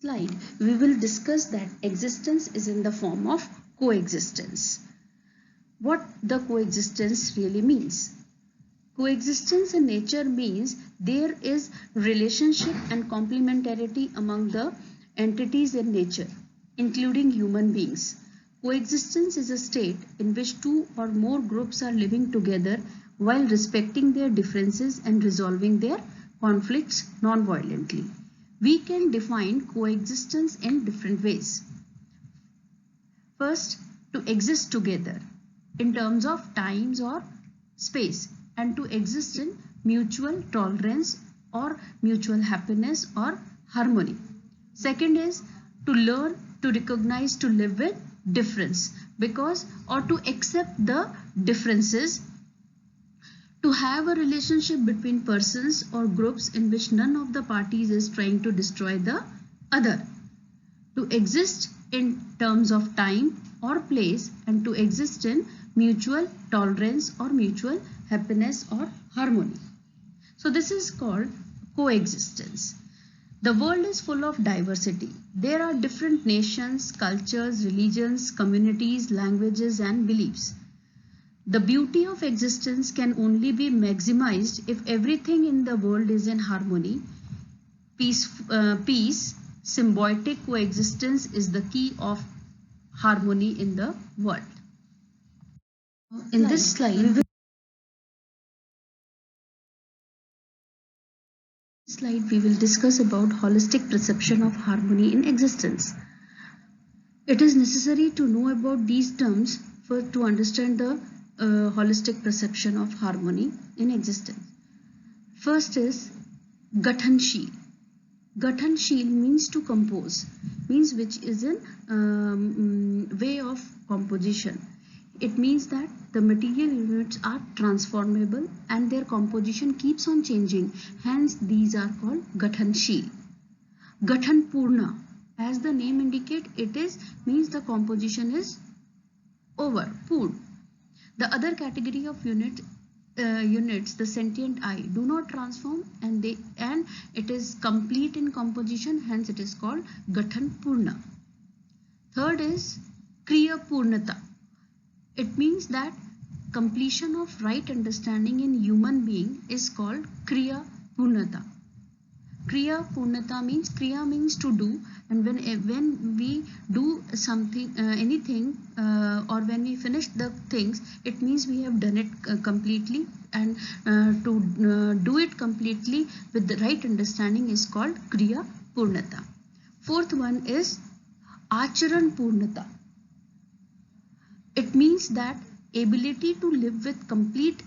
Slide, we will discuss that existence is in the form of coexistence. What the coexistence really means? Coexistence in nature means there is relationship and complementarity among the entities in nature, including human beings. Coexistence is a state in which two or more groups are living together while respecting their differences and resolving their conflicts non-violently. We can define coexistence in different ways. First, to exist together in terms of times or space, and to exist in mutual tolerance or mutual happiness or harmony. Second is to learn to recognize, to live with difference, because or to accept the differences, to have a relationship between persons or groups in which none of the parties is trying to destroy the other, to exist in terms of time or place, and to exist in mutual tolerance or mutual happiness or harmony. So this is called coexistence. The world is full of diversity. There are different nations, cultures, religions, communities, languages, and beliefs. The beauty of existence can only be maximized if everything in the world is in harmony. Peace, symbiotic coexistence is the key of harmony in the world. In this slide, we will discuss about holistic perception of harmony in existence. It is necessary to know about these terms to understand the holistic perception of harmony in existence. First is Gathansheel. Gathansheel means to compose, means which is a way of composition. It means that the material units are transformable and their composition keeps on changing. Hence, these are called Gathansheel. Gathanpurna, as the name indicates, it is means the composition is over, full. The other category of units, the sentient I, do not transform and it is complete in composition. Hence, it is called Gathanpurna. Third is Kriya Purnata. It means that completion of right understanding in human being is called Kriya Purnata. Kriya Purnata means, Kriya means to do, and when we do something, anything, or when we finish the things, it means we have done it completely, and to do it completely with the right understanding is called Kriya Purnata. Fourth one is Acharan Purnata. It means that ability to live with complete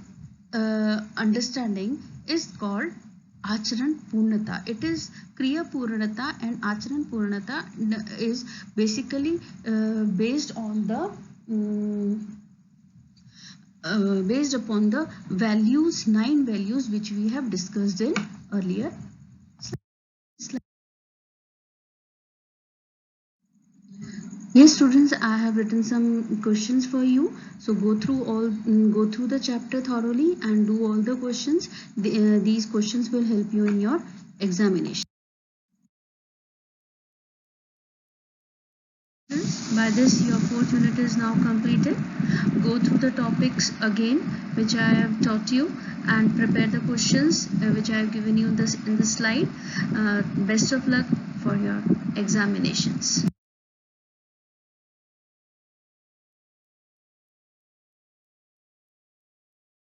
understanding is called Acharan Purnata. It is Kriya Purnata and Acharan Purnata is basically based on the based upon the values, 9 values which we have discussed in earlier slide. Yes, students, I have written some questions for you. So go through the chapter thoroughly and do all the questions. These questions will help you in your examination. By this, your 4th unit is now completed. Go through the topics again which I have taught you and prepare the questions which I have given you in this slide. Best of luck for your examinations.